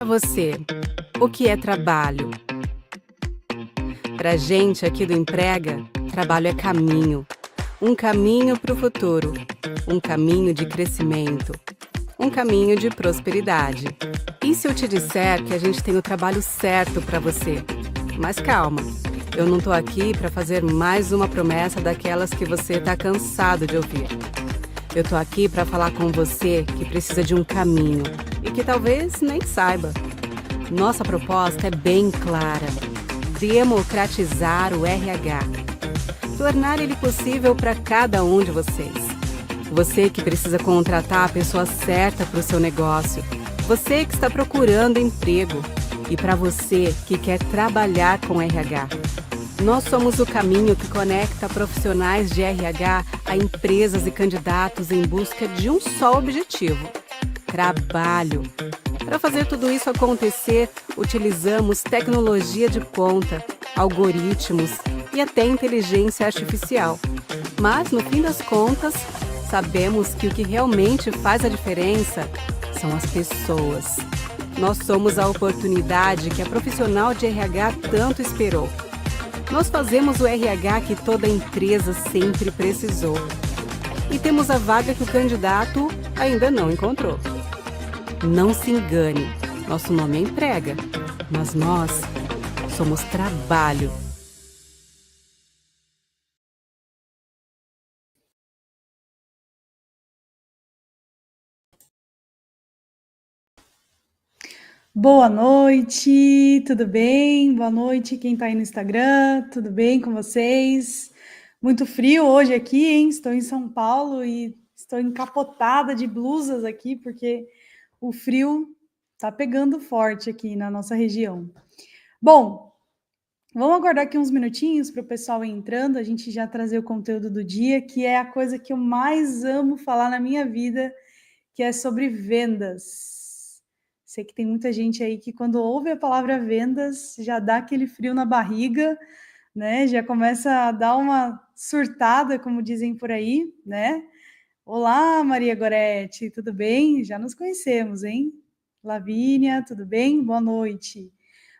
Para você, o que é trabalho? Para a gente aqui do Emprega, trabalho é caminho. Um caminho para o futuro. Um caminho de crescimento. Um caminho de prosperidade. E se eu te disser que a gente tem o trabalho certo para você? Mas calma, eu não estou aqui para fazer mais uma promessa daquelas que você está cansado de ouvir. Eu estou aqui para falar com você que precisa de um caminho e que talvez nem saiba. Nossa proposta é bem clara: democratizar o RH. Tornar ele possível para cada um de vocês. Você que precisa contratar a pessoa certa para o seu negócio. Você que está procurando emprego. E para você que quer trabalhar com RH. Nós somos o caminho que conecta profissionais de RH a empresas e candidatos em busca de um só objetivo: trabalho. Para fazer tudo isso acontecer, utilizamos tecnologia de ponta, algoritmos e até inteligência artificial. Mas, no fim das contas, sabemos que o que realmente faz a diferença são as pessoas. Nós somos a oportunidade que a profissional de RH tanto esperou. Nós fazemos o RH que toda empresa sempre precisou. E temos a vaga que o candidato ainda não encontrou. Não se engane, nosso nome é Emprega, mas nós somos trabalho. Boa noite, tudo bem? Boa noite, quem tá aí no Instagram, tudo bem com vocês? Muito frio hoje aqui, hein? Estou em São Paulo e estou encapotada de blusas aqui, porque o frio tá pegando forte aqui na nossa região. Bom, vamos aguardar aqui uns minutinhos para o pessoal ir entrando, a gente já trazer o conteúdo do dia, que é a coisa que eu mais amo falar na minha vida, que é sobre vendas. Sei que tem muita gente aí que quando ouve a palavra vendas já dá aquele frio na barriga, né? Já começa a dar uma surtada, como dizem por aí, né? Olá, Maria Goretti, tudo bem? Já nos conhecemos, hein? Lavínia, tudo bem? Boa noite.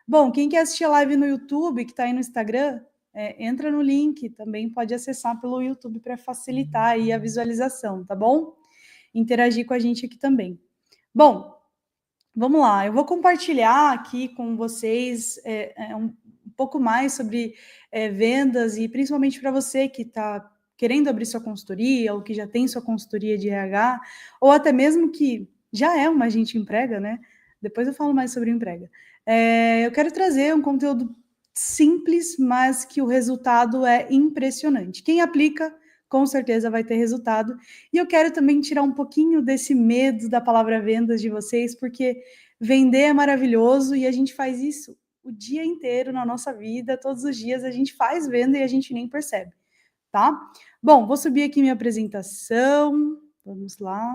Bom, quem quer assistir a live no YouTube, que está aí no Instagram, entra no link, também pode acessar pelo YouTube para facilitar aí a visualização, tá bom? Interagir com a gente aqui também. Bom, vamos lá, eu vou compartilhar aqui com vocês um pouco mais sobre vendas e principalmente para você que está querendo abrir sua consultoria ou que já tem sua consultoria de RH ou até mesmo que já é uma agente emprega, né? Depois eu falo mais sobre emprega. Eu quero trazer um conteúdo simples, mas que o resultado é impressionante. Quem aplica, com certeza vai ter resultado. E eu quero também tirar um pouquinho desse medo da palavra vendas de vocês, porque vender é maravilhoso e a gente faz isso o dia inteiro na nossa vida, todos os dias a gente faz venda e a gente nem percebe, tá? Bom, vou subir aqui minha apresentação, vamos lá.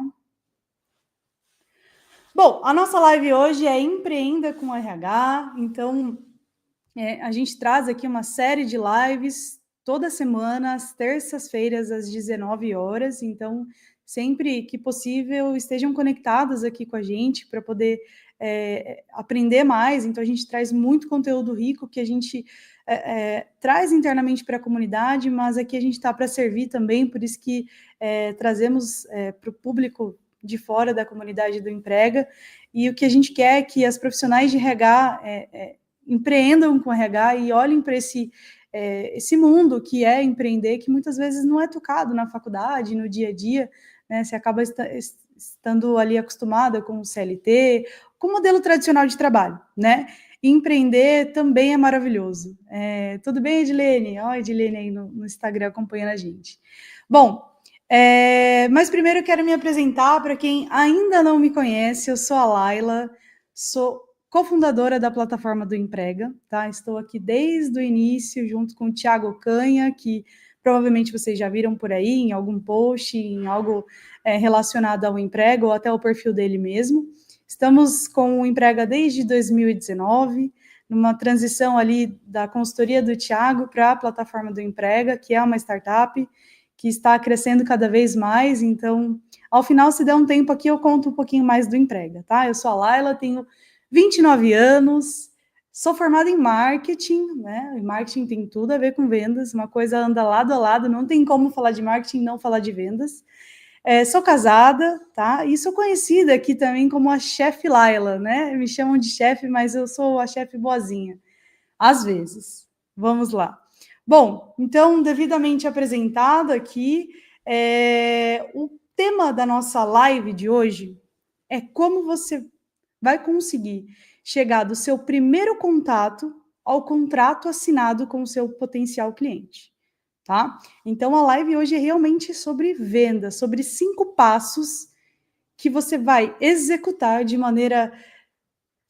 Bom, a nossa live hoje é Empreenda com RH, então a gente traz aqui uma série de lives toda semana, às terças-feiras, às 19 horas. Então, sempre que possível, estejam conectados aqui com a gente para poder aprender mais. Então, a gente traz muito conteúdo rico que a gente traz internamente para a comunidade, mas aqui a gente está para servir também, por isso que trazemos para o público de fora da comunidade do Emprega. E o que a gente quer é que as profissionais de RH empreendam com RH e olhem para esse mundo que é empreender, que muitas vezes não é tocado na faculdade, no dia a dia, né? Você acaba estando ali acostumada com o CLT, com o modelo tradicional de trabalho, né? E empreender também é maravilhoso. Tudo bem, Edilene? Ó, Edilene aí no Instagram acompanhando a gente. Bom, mas primeiro eu quero me apresentar para quem ainda não me conhece. Eu sou a Laila, sou cofundadora da plataforma do Emprega, tá? Estou aqui desde o início, junto com o Thiago Canha, que provavelmente vocês já viram por aí, em algum post, em algo relacionado ao Emprega, ou até o perfil dele mesmo. Estamos com o Emprega desde 2019, numa transição ali da consultoria do Thiago para a plataforma do Emprega, que é uma startup que está crescendo cada vez mais. Então, ao final, se der um tempo aqui, eu conto um pouquinho mais do Emprega, tá? Eu sou a Laila, tenho 29 anos, sou formada em marketing, né? E marketing tem tudo a ver com vendas, uma coisa anda lado a lado, não tem como falar de marketing e não falar de vendas. Sou casada, tá? E sou conhecida aqui também como a chefe Laila, né? Me chamam de chefe, mas eu sou a chefe boazinha, às vezes. Vamos lá. Bom, então, devidamente apresentado aqui, o tema da nossa live de hoje é como você vai conseguir chegar do seu primeiro contato ao contrato assinado com o seu potencial cliente, tá? Então, a live hoje é realmente sobre venda, sobre 5 passos que você vai executar de maneira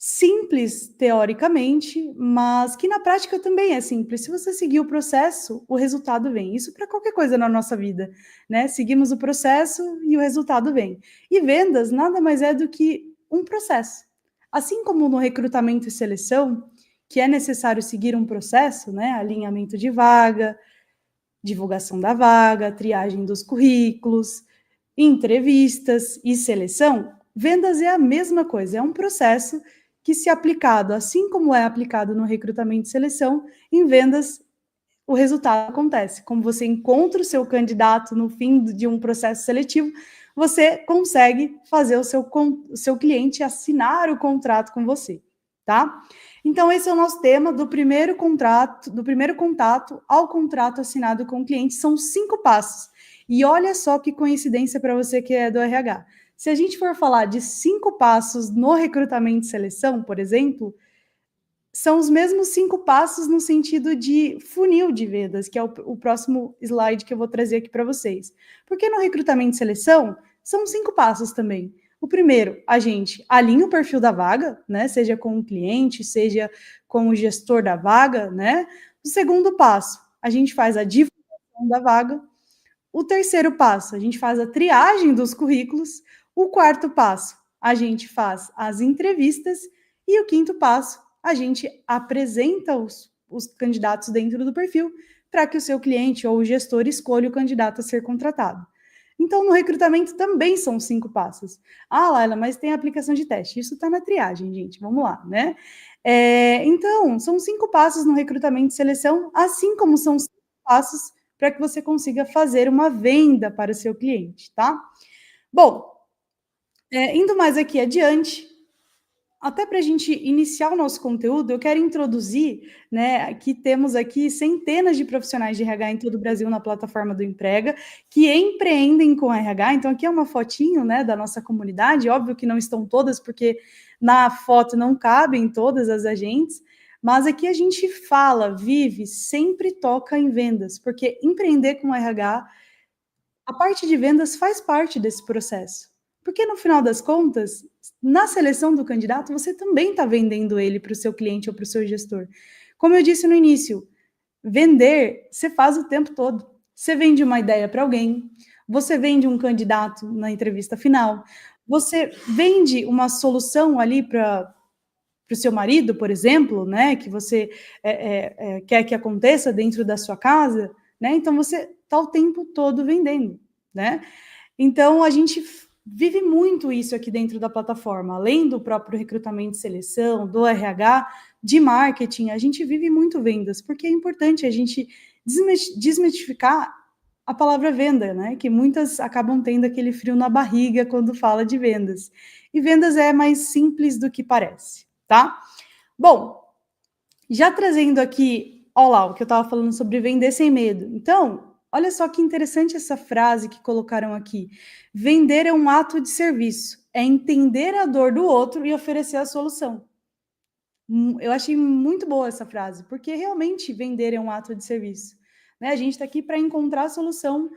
simples, teoricamente, mas que na prática também é simples. Se você seguir o processo, o resultado vem. Isso para qualquer coisa na nossa vida, né? Seguimos o processo e o resultado vem. E vendas nada mais é do que um processo. Assim como no recrutamento e seleção, que é necessário seguir um processo, né? Alinhamento de vaga, divulgação da vaga, triagem dos currículos, entrevistas e seleção, vendas é a mesma coisa, é um processo que, se aplicado assim como é aplicado no recrutamento e seleção, em vendas o resultado acontece. Como você encontra o seu candidato no fim de um processo seletivo, você consegue fazer o seu cliente assinar o contrato com você, tá? Então, esse é o nosso tema do primeiro contrato, do primeiro contato ao contrato assinado com o cliente. São 5 passos. E olha só que coincidência para você que é do RH. Se a gente for falar de 5 passos no recrutamento e seleção, por exemplo, são os mesmos 5 passos no sentido de funil de vendas, que é o próximo slide que eu vou trazer aqui para vocês. Porque no recrutamento e seleção, são 5 passos também. O primeiro, a gente alinha o perfil da vaga, né? Seja com o cliente, seja com o gestor da vaga, né? O segundo passo, a gente faz a divulgação da vaga. O terceiro passo, a gente faz a triagem dos currículos. O quarto passo, a gente faz as entrevistas. E o quinto passo, a gente apresenta os candidatos dentro do perfil para que o seu cliente ou o gestor escolha o candidato a ser contratado. Então, no recrutamento também são 5 passos. Ah, Laila, mas tem aplicação de teste. Isso está na triagem, gente. Vamos lá, né? Então, são 5 passos no recrutamento e seleção, assim como são 5 passos para que você consiga fazer uma venda para o seu cliente, tá? Bom, indo mais aqui adiante, até para a gente iniciar o nosso conteúdo, eu quero introduzir, né, que temos aqui centenas de profissionais de RH em todo o Brasil na plataforma do Emprega, que empreendem com RH. Então, aqui é uma fotinho, né, da nossa comunidade. Óbvio que não estão todas, porque na foto não cabem todas as agentes, mas aqui a gente fala, vive, sempre toca em vendas, porque empreender com RH, a parte de vendas faz parte desse processo. Porque no final das contas, na seleção do candidato, você também está vendendo ele para o seu cliente ou para o seu gestor. Como eu disse no início, vender você faz o tempo todo. Você vende uma ideia para alguém, você vende um candidato na entrevista final, você vende uma solução ali para o seu marido, por exemplo, né, que você quer que aconteça dentro da sua casa, né? Então você está o tempo todo vendendo, né? Então a gente vive muito isso aqui dentro da plataforma, além do próprio recrutamento e seleção, do RH, de marketing, a gente vive muito vendas, porque é importante a gente desmistificar a palavra venda, né? Que muitas acabam tendo aquele frio na barriga quando fala de vendas. E vendas é mais simples do que parece, tá? Bom, já trazendo aqui, olha lá, o que eu estava falando sobre vender sem medo. Então, olha só que interessante essa frase que colocaram aqui. Vender é um ato de serviço, é entender a dor do outro e oferecer a solução. Eu achei muito boa essa frase, porque realmente vender é um ato de serviço, né? A gente está aqui para encontrar a solução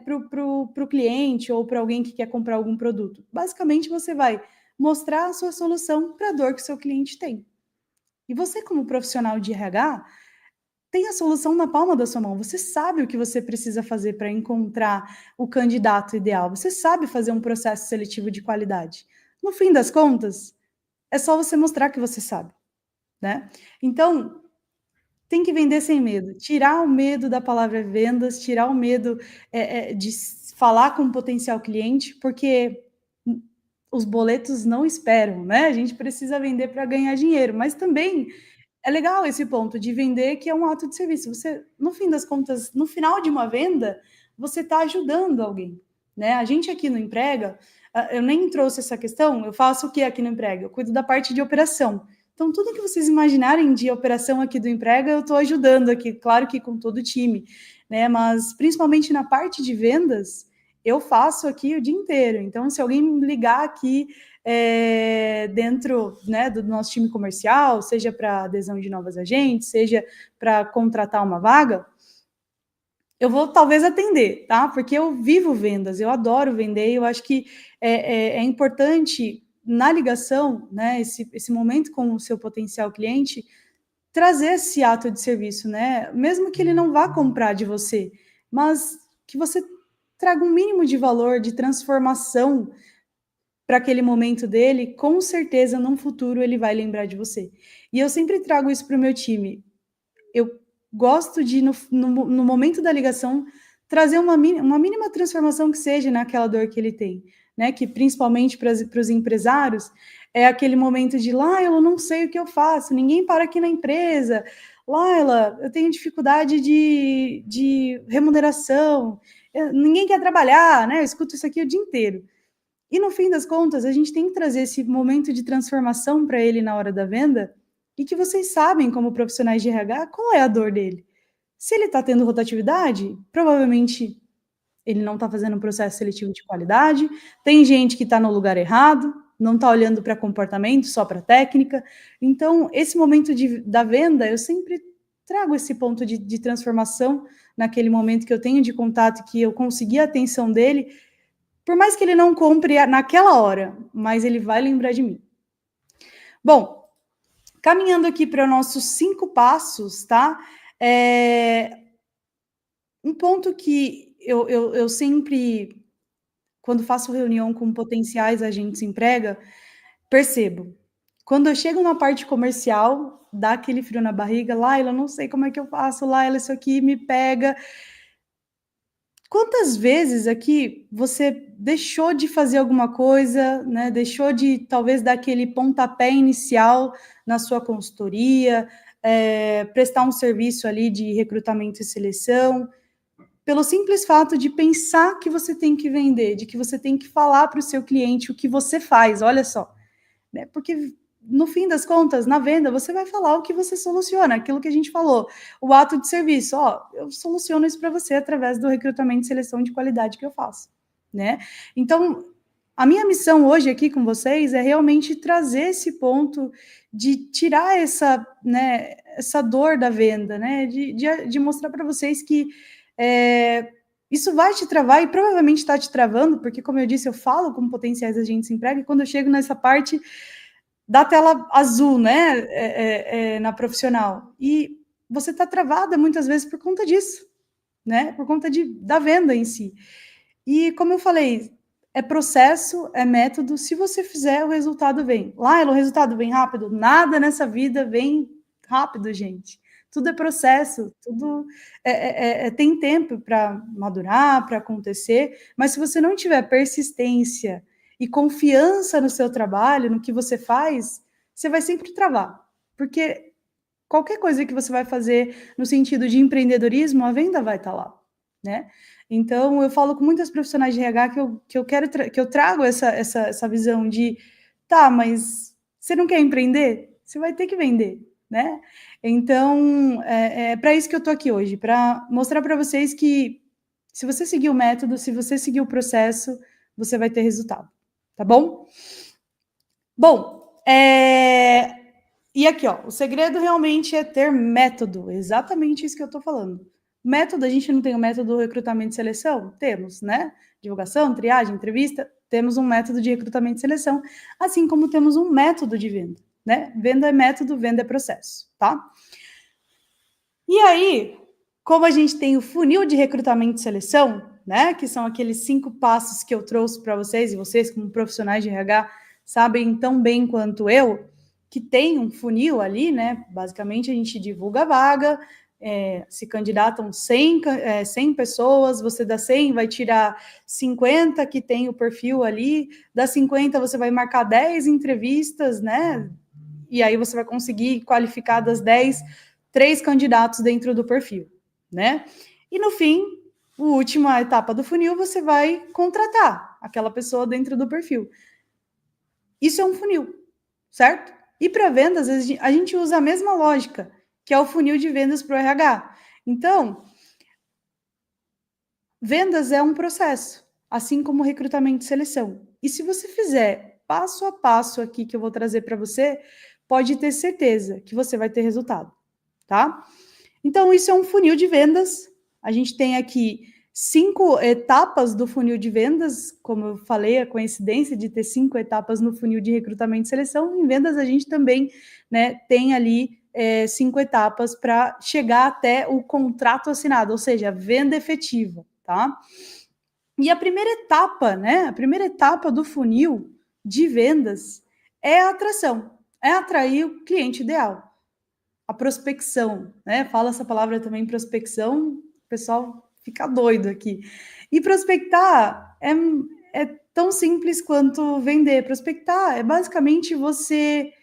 para o cliente ou para alguém que quer comprar algum produto. Basicamente, você vai mostrar a sua solução para a dor que o seu cliente tem. E você, como profissional de RH, tem a solução na palma da sua mão. Você sabe o que você precisa fazer para encontrar o candidato ideal. Você sabe fazer um processo seletivo de qualidade. No fim das contas, é só você mostrar que você sabe, né? Então, tem que vender sem medo. Tirar o medo da palavra vendas, tirar o medo de falar com um potencial cliente, porque os boletos não esperam, né? A gente precisa vender para ganhar dinheiro, mas também é legal esse ponto de vender, que é um ato de serviço. Você, no fim das contas, no final de uma venda, você está ajudando alguém, né? A gente aqui no Emprega, eu nem trouxe essa questão, eu faço o que aqui no Emprega? Eu cuido da parte de operação. Então, tudo que vocês imaginarem de operação aqui do Emprega, eu estou ajudando aqui, claro que com todo o time, né? Mas principalmente na parte de vendas, eu faço aqui o dia inteiro. Então, se alguém me ligar aqui dentro, né, do nosso time comercial, seja para adesão de novos agentes, seja para contratar uma vaga, eu vou talvez atender, tá? Porque eu vivo vendas, eu adoro vender, eu acho que é importante na ligação, né, esse momento com o seu potencial cliente, trazer esse ato de serviço, né? Mesmo que ele não vá comprar de você, mas que você traga um mínimo de valor, de transformação para aquele momento dele, com certeza, num futuro, ele vai lembrar de você. E eu sempre trago isso para o meu time. Eu gosto de, no momento da ligação, trazer uma mínima transformação que seja naquela dor que ele tem, né? Que principalmente para os empresários, é aquele momento de, Laila, eu não sei o que eu faço, ninguém para aqui na empresa, Laila, eu tenho dificuldade de remuneração, ninguém quer trabalhar, né? Eu escuto isso aqui o dia inteiro. E no fim das contas, a gente tem que trazer esse momento de transformação para ele na hora da venda, e que vocês sabem, como profissionais de RH, qual é a dor dele. Se ele está tendo rotatividade, provavelmente ele não está fazendo um processo seletivo de qualidade, tem gente que está no lugar errado, não está olhando para comportamento, só para técnica. Então, esse momento da venda, eu sempre trago esse ponto de transformação naquele momento que eu tenho de contato, que eu consegui a atenção dele, por mais que ele não compre naquela hora, mas ele vai lembrar de mim. Bom, caminhando aqui para os nossos 5 passos, tá? Um ponto que eu sempre, quando faço reunião com potenciais agentes emprega, percebo. Quando eu chego na parte comercial, dá aquele frio na barriga, Laila, não sei como é que eu faço, Laila, isso aqui me pega. Quantas vezes aqui você deixou de fazer alguma coisa, né? Deixou de talvez dar aquele pontapé inicial na sua consultoria, prestar um serviço ali de recrutamento e seleção, pelo simples fato de pensar que você tem que vender, de que você tem que falar para o seu cliente o que você faz, olha só, né? Porque no fim das contas, na venda, você vai falar o que você soluciona, aquilo que a gente falou, o ato de serviço, eu soluciono isso para você através do recrutamento e seleção de qualidade que eu faço, né? Então, a minha missão hoje aqui com vocês é realmente trazer esse ponto de tirar essa, né, essa dor da venda, né? De mostrar para vocês que isso vai te travar e provavelmente está te travando, porque, como eu disse, eu falo com potenciais agentes de emprego e quando eu chego nessa parte da tela azul, né, na profissional. E você está travada muitas vezes por conta disso, né, por conta da venda em si. E como eu falei, é processo, é método, se você fizer, o resultado vem. Laila, o resultado vem rápido? Nada nessa vida vem rápido, gente. Tudo é processo, tudo tem tempo para madurar, para acontecer, mas se você não tiver persistência e confiança no seu trabalho, no que você faz, você vai sempre travar. Porque qualquer coisa que você vai fazer no sentido de empreendedorismo, a venda vai estar lá, né? Então, eu falo com muitas profissionais de RH que eu trago essa visão de, tá, mas você não quer empreender? Você vai ter que vender, né? Então, é para isso que eu tô aqui hoje, para mostrar para vocês que se você seguir o método, se você seguir o processo, você vai ter resultado. Tá bom? Bom, e aqui, ó, o segredo realmente é ter método, exatamente isso que eu estou falando. Método, a gente não tem o método do recrutamento e seleção? Temos, né? Divulgação, triagem, entrevista, temos um método de recrutamento e seleção, assim como temos um método de venda, né? Venda é método, venda é processo, tá? E aí, como a gente tem o funil de recrutamento e seleção, né, que são aqueles 5 passos que eu trouxe para vocês, e vocês, como profissionais de RH, sabem tão bem quanto eu, que tem um funil ali, né? Basicamente, a gente divulga a vaga, se candidatam 100 pessoas, você dá 100, vai tirar 50 que tem o perfil ali, das 50 você vai marcar 10 entrevistas, né? E aí você vai conseguir qualificar das 10, 3 candidatos dentro do perfil, né? E no fim, a última etapa do funil, você vai contratar aquela pessoa dentro do perfil. Isso é um funil, certo? E para vendas, a gente usa a mesma lógica, que é o funil de vendas para o RH. Então, vendas é um processo, assim como recrutamento e seleção. E se você fizer passo a passo aqui que eu vou trazer para você, pode ter certeza que você vai ter resultado, tá? Então, isso é um funil de vendas. A gente tem aqui 5 etapas do funil de vendas, como eu falei, a coincidência de ter 5 etapas no funil de recrutamento e seleção. Em vendas, a gente também, né, tem ali 5 etapas para chegar até o contrato assinado, ou seja, a venda efetiva, tá? E a primeira etapa, né, a primeira etapa do funil de vendas é a atração, é atrair o cliente ideal. A prospecção, né? Fala essa palavra também, prospecção, o pessoal fica doido aqui. E prospectar é tão simples quanto vender. Prospectar é basicamente você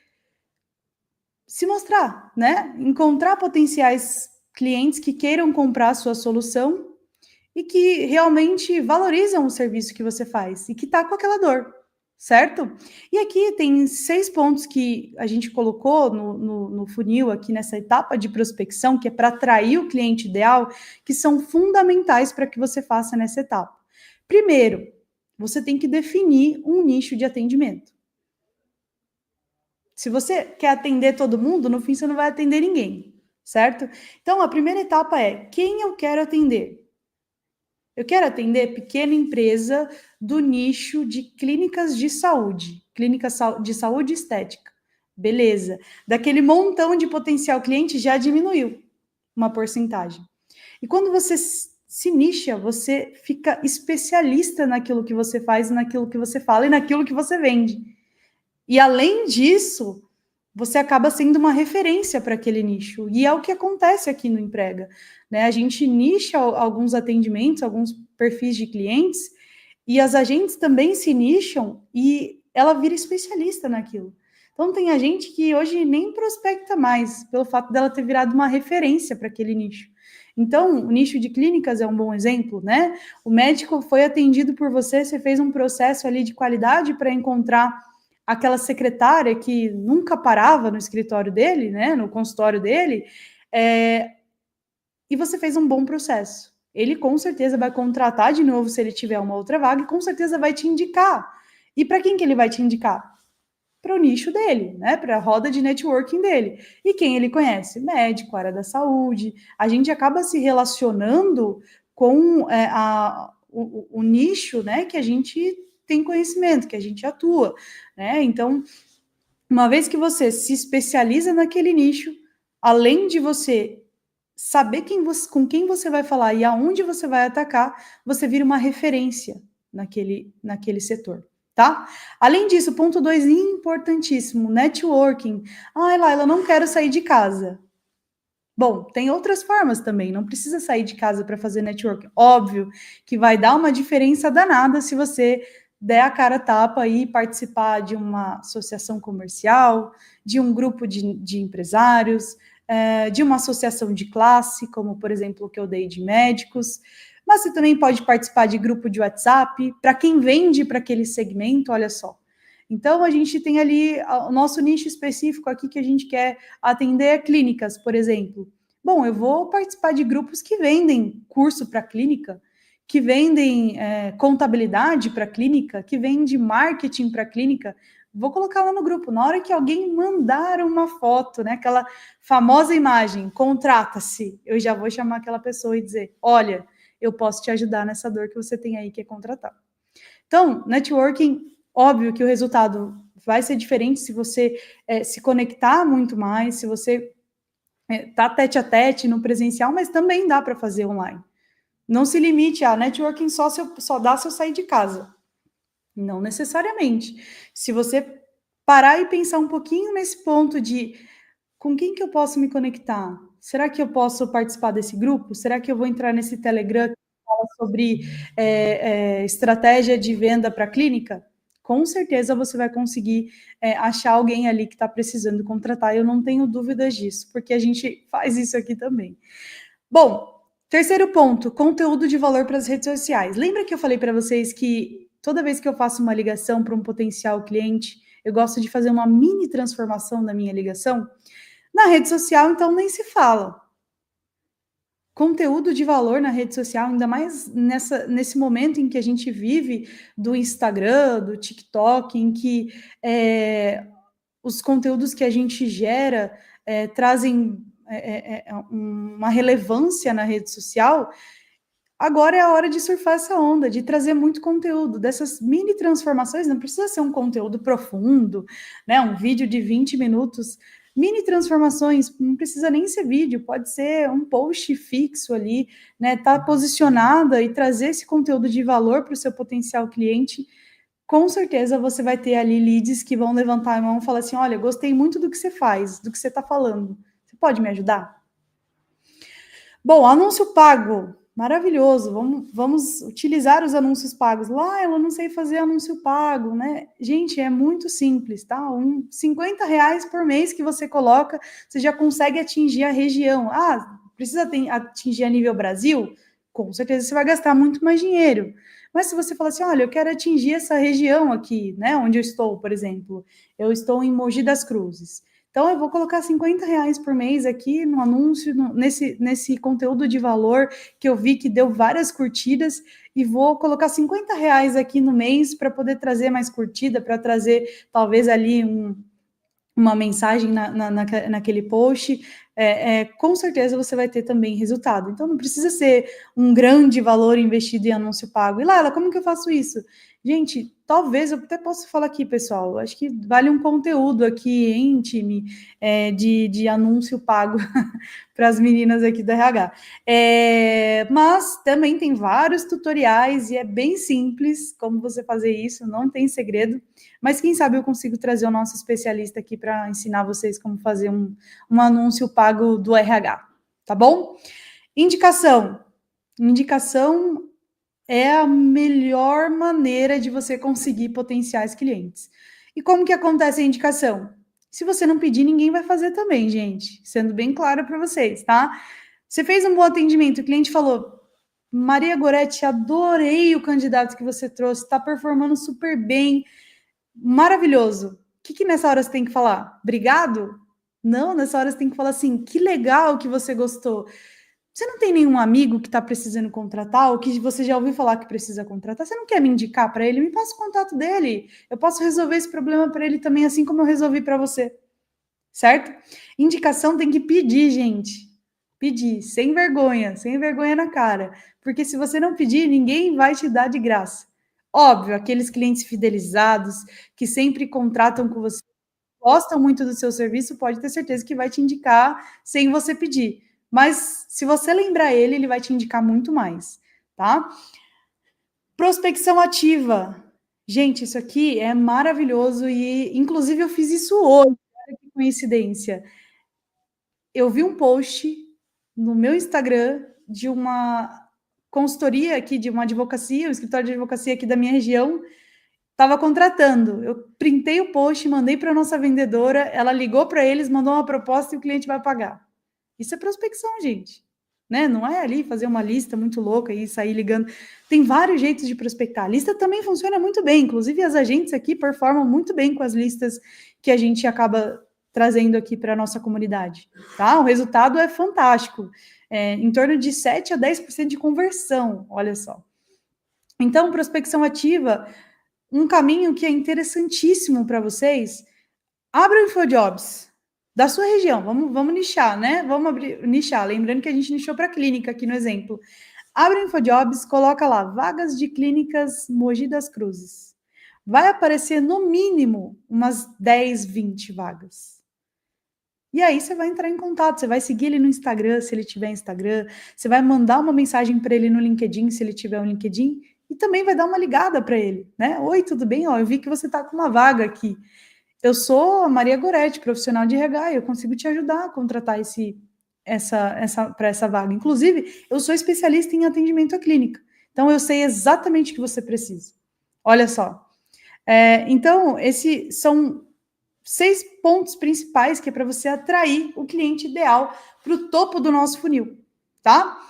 se mostrar, né? Encontrar potenciais clientes que queiram comprar a sua solução e que realmente valorizam o serviço que você faz e que está com aquela dor, certo? E aqui tem 6 pontos que a gente colocou no funil, aqui nessa etapa de prospecção, que é para atrair o cliente ideal, que são fundamentais para que você faça nessa etapa. Primeiro, você tem que definir um nicho de atendimento. Se você quer atender todo mundo, no fim você não vai atender ninguém, certo? Então, a primeira etapa é quem eu quero atender. Eu quero atender pequena empresa do nicho de clínicas de saúde, clínicas de saúde estética. Beleza. Daquele montão de potencial cliente já diminuiu uma porcentagem. E quando você se nicha, você fica especialista naquilo que você faz, naquilo que você fala e naquilo que você vende. E além disso, você acaba sendo uma referência para aquele nicho. E é o que acontece aqui no Emprega, né? A gente nicha alguns atendimentos, alguns perfis de clientes, e as agentes também se nicham e ela vira especialista naquilo. Então tem agente que hoje nem prospecta mais, pelo fato dela ter virado uma referência para aquele nicho. Então, o nicho de clínicas é um bom exemplo, né? O médico foi atendido por você, você fez um processo ali de qualidade para encontrar aquela secretária que nunca parava no escritório dele, né, no consultório dele, e você fez um bom processo. Ele com certeza vai contratar de novo se ele tiver uma outra vaga e com certeza vai te indicar. E para quem que ele vai te indicar? Para o nicho dele, né, para a roda de networking dele. E quem ele conhece? Médico, área da saúde. A gente acaba se relacionando com o nicho, né, que a gente tem conhecimento, que a gente atua, né? Então, uma vez que você se especializa naquele nicho, além de você saber com quem você vai falar e aonde você vai atacar, você vira uma referência naquele setor, tá? Além disso, ponto 2, importantíssimo, networking. Ai, Laila, eu não quero sair de casa. Bom, tem outras formas também, não precisa sair de casa para fazer networking. Óbvio que vai dar uma diferença danada se você der a cara a tapa e participar de uma associação comercial, de um grupo de empresários, de uma associação de classe, como, por exemplo, o que eu dei de médicos. Mas você também pode participar de grupo de WhatsApp, para quem vende para aquele segmento, olha só. Então, a gente tem ali o nosso nicho específico aqui que a gente quer atender clínicas, por exemplo. Bom, eu vou participar de grupos que vendem curso para clínica, que vendem contabilidade para clínica, que vende marketing para clínica. Vou colocar lá no grupo. Na hora que alguém mandar uma foto, né, aquela famosa imagem, contrata-se, eu já vou chamar aquela pessoa e dizer, olha, eu posso te ajudar nessa dor que você tem aí que é contratar. Então, networking, óbvio que o resultado vai ser diferente se você se conectar muito mais, se você tá tete a tete no presencial, mas também dá para fazer online. Não se limite a networking só dá se eu sair de casa. Não necessariamente. Se você parar e pensar um pouquinho nesse ponto de com quem que eu posso me conectar? Será que eu posso participar desse grupo? Será que eu vou entrar nesse Telegram que fala sobre estratégia de venda para clínica? Com certeza você vai conseguir achar alguém ali que está precisando contratar. Eu não tenho dúvidas disso, porque a gente faz isso aqui também. Bom, terceiro ponto, conteúdo de valor para as redes sociais. Lembra que eu falei para vocês que toda vez que eu faço uma ligação para um potencial cliente, eu gosto de fazer uma mini transformação da minha ligação? Na rede social, então, nem se fala. Conteúdo de valor na rede social, ainda mais nesse momento em que a gente vive do Instagram, do TikTok, em que os conteúdos que a gente gera trazem uma relevância na rede social. Agora é a hora de surfar essa onda, de trazer muito conteúdo, dessas mini transformações, não precisa ser um conteúdo profundo, né? Um vídeo de 20 minutos, mini transformações, não precisa nem ser vídeo, pode ser um post fixo ali, né? Tá posicionada e trazer esse conteúdo de valor para o seu potencial cliente. Com certeza você vai ter ali leads que vão levantar a mão e falar assim: olha, gostei muito do que você faz, do que você está falando. Você pode me ajudar? Bom, anúncio pago, maravilhoso. Vamos utilizar os anúncios pagos. Lá eu não sei fazer anúncio pago, né? Gente, é muito simples, tá? R$ 50 por mês que você coloca, você já consegue atingir a região. Ah, precisa atingir a nível Brasil? Com certeza você vai gastar muito mais dinheiro. Mas se você falar assim, olha, eu quero atingir essa região aqui, né? Onde eu estou, por exemplo, eu estou em Mogi das Cruzes. Então, eu vou colocar R$ 50 por mês aqui no anúncio, nesse conteúdo de valor que eu vi que deu várias curtidas, e vou colocar R$ 50 aqui no mês para poder trazer mais curtida, para trazer talvez ali uma mensagem naquele post. Com certeza você vai ter também resultado. Então, não precisa ser um grande valor investido em anúncio pago. E Laila, como que eu faço isso? Gente, talvez eu até possa falar aqui, pessoal. Acho que vale um conteúdo aqui, em time, de anúncio pago para as meninas aqui do RH. Mas também tem vários tutoriais e é bem simples como você fazer isso, não tem segredo. Mas quem sabe eu consigo trazer o nosso especialista aqui para ensinar vocês como fazer um anúncio pago do RH, tá bom? Indicação. Indicação é a melhor maneira de você conseguir potenciais clientes. E como que acontece a indicação? Se você não pedir, ninguém vai fazer também, gente. Sendo bem claro para vocês, tá? Você fez um bom atendimento, o cliente falou: Maria Goretti, adorei o candidato que você trouxe, está performando super bem, maravilhoso. O que nessa hora você tem que falar? Obrigado? Não, nessa hora você tem que falar assim: que legal que você gostou. Você não tem nenhum amigo que está precisando contratar, ou que você já ouviu falar que precisa contratar? Você não quer me indicar para ele? Me passa o contato dele. Eu posso resolver esse problema para ele também, assim como eu resolvi para você. Certo? Indicação tem que pedir, gente. Pedir, sem vergonha na cara. Porque se você não pedir, ninguém vai te dar de graça. Óbvio, aqueles clientes fidelizados que sempre contratam com você, gostam muito do seu serviço, pode ter certeza que vai te indicar sem você pedir. Mas se você lembrar ele, ele vai te indicar muito mais, tá? Prospecção ativa. Gente, isso aqui é maravilhoso e, inclusive, eu fiz isso hoje. Olha que coincidência. Eu vi um post no meu Instagram de uma consultoria aqui, de uma advocacia, um escritório de advocacia aqui da minha região, estava contratando. Eu printei o post, mandei para a nossa vendedora, ela ligou para eles, mandou uma proposta e o cliente vai pagar. Isso é prospecção, gente. Né? Não é ali fazer uma lista muito louca e sair ligando. Tem vários jeitos de prospectar. A lista também funciona muito bem. Inclusive, as agentes aqui performam muito bem com as listas que a gente acaba trazendo aqui para a nossa comunidade. Tá? O resultado é fantástico. Em torno de 7 a 10% de conversão. Olha só. Então, prospecção ativa, um caminho que é interessantíssimo para vocês. Abra o InfoJobs da sua região. Vamos nichar, né? Vamos nichar. Lembrando que a gente nichou para clínica aqui no exemplo. Abre o InfoJobs, coloca lá, vagas de clínicas Mogi das Cruzes. Vai aparecer, no mínimo, umas 10, 20 vagas. E aí você vai entrar em contato, você vai seguir ele no Instagram, se ele tiver Instagram, você vai mandar uma mensagem para ele no LinkedIn, se ele tiver um LinkedIn, e também vai dar uma ligada para ele, né? Oi, tudo bem? Ó, eu vi que você está com uma vaga aqui. Eu sou a Maria Goretti, profissional de RH, eu consigo te ajudar a contratar esse para essa vaga. Inclusive, eu sou especialista em atendimento à clínica, então eu sei exatamente o que você precisa. Olha só. Então, esses são 6 pontos principais que é para você atrair o cliente ideal para o topo do nosso funil, tá?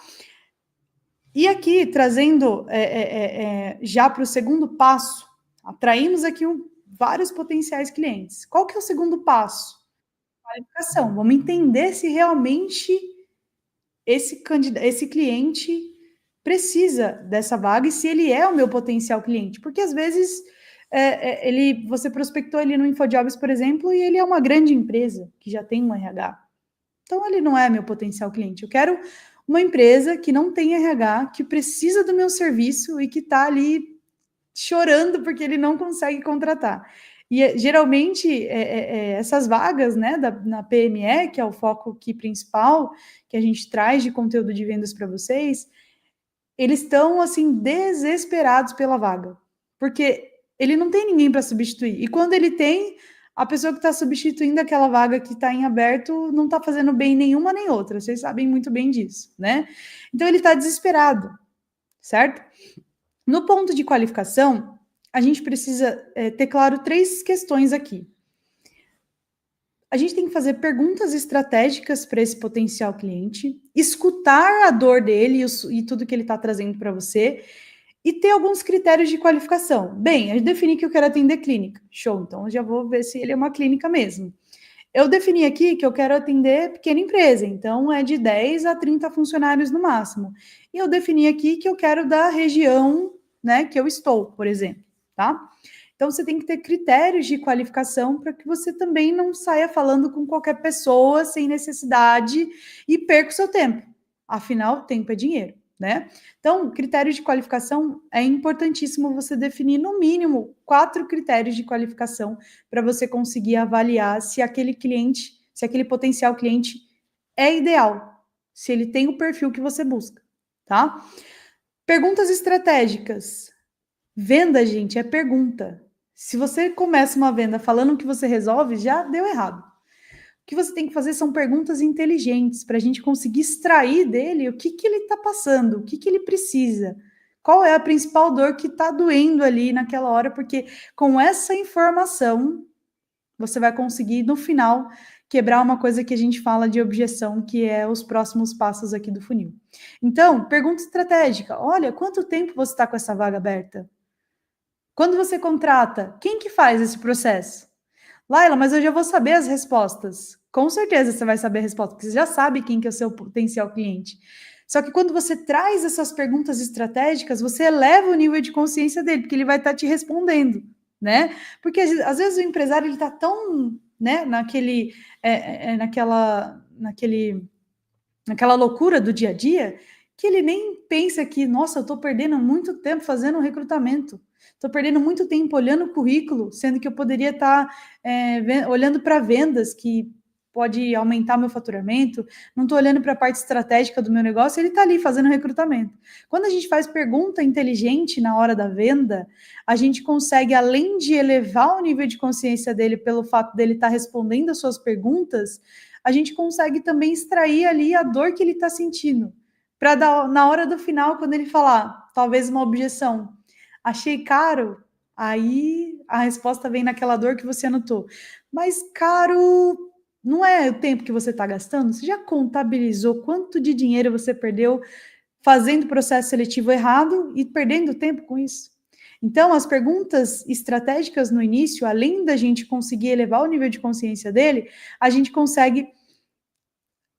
E aqui, trazendo já para o segundo passo, atraímos aqui vários potenciais clientes. Qual que é o segundo passo? Qualificação. Vamos entender se realmente esse cliente precisa dessa vaga e se ele é o meu potencial cliente. Porque, às vezes, você prospectou ele no InfoJobs, por exemplo, e ele é uma grande empresa que já tem um RH. Então, ele não é meu potencial cliente. Eu quero uma empresa que não tem RH, que precisa do meu serviço e que está ali chorando porque ele não consegue contratar. E geralmente essas vagas, né, na PME, que é o foco aqui principal que a gente traz de conteúdo de vendas para vocês, eles estão assim desesperados pela vaga, porque ele não tem ninguém para substituir. E quando ele tem, a pessoa que está substituindo aquela vaga que está em aberto não está fazendo bem nenhuma nem outra. Vocês sabem muito bem disso, né? Então ele está desesperado, certo? No ponto de qualificação, a gente precisa ter claro 3 questões aqui. A gente tem que fazer perguntas estratégicas para esse potencial cliente, escutar a dor dele e tudo que ele está trazendo para você, e ter alguns critérios de qualificação. Bem, eu defini que eu quero atender clínica. Show, então eu já vou ver se ele é uma clínica mesmo. Eu defini aqui que eu quero atender pequena empresa, então é de 10 a 30 funcionários no máximo. E eu defini aqui que eu quero da região, né, que eu estou, por exemplo, tá? Então você tem que ter critérios de qualificação para que você também não saia falando com qualquer pessoa sem necessidade e perca o seu tempo. Afinal, tempo é dinheiro, né? Então, critérios de qualificação é importantíssimo você definir no mínimo 4 critérios de qualificação para você conseguir avaliar se aquele cliente, se aquele potencial cliente é ideal, se ele tem o perfil que você busca, tá? Perguntas estratégicas. Venda, gente, é pergunta. Se você começa uma venda falando que você resolve, já deu errado. O que você tem que fazer são perguntas inteligentes para a gente conseguir extrair dele o que ele está passando, o que ele precisa, qual é a principal dor que está doendo ali naquela hora, porque com essa informação você vai conseguir, no final, quebrar uma coisa que a gente fala de objeção, que é os próximos passos aqui do funil. Então, pergunta estratégica. Olha, quanto tempo você está com essa vaga aberta? Quando você contrata, quem que faz esse processo? Laila, mas eu já vou saber as respostas. Com certeza você vai saber a resposta, porque você já sabe quem que é o seu potencial cliente. Só que quando você traz essas perguntas estratégicas, você eleva o nível de consciência dele, porque ele vai estar te respondendo, né? Porque às vezes o empresário ele está tão, né, naquela loucura do dia a dia, que ele nem pensa que, nossa, eu estou perdendo muito tempo fazendo um recrutamento. Estou perdendo muito tempo olhando o currículo, sendo que eu poderia estar olhando para vendas, que pode aumentar meu faturamento, não estou olhando para a parte estratégica do meu negócio, ele está ali fazendo recrutamento. Quando a gente faz pergunta inteligente na hora da venda, a gente consegue, além de elevar o nível de consciência dele pelo fato dele estar respondendo as suas perguntas, a gente consegue também extrair ali a dor que ele está sentindo. Para na hora do final, quando ele falar, talvez uma objeção, achei caro, aí a resposta vem naquela dor que você anotou. Mas caro não é o tempo que você está gastando? Você já contabilizou quanto de dinheiro você perdeu fazendo processo seletivo errado e perdendo tempo com isso? Então, as perguntas estratégicas no início, além da gente conseguir elevar o nível de consciência dele, a gente consegue,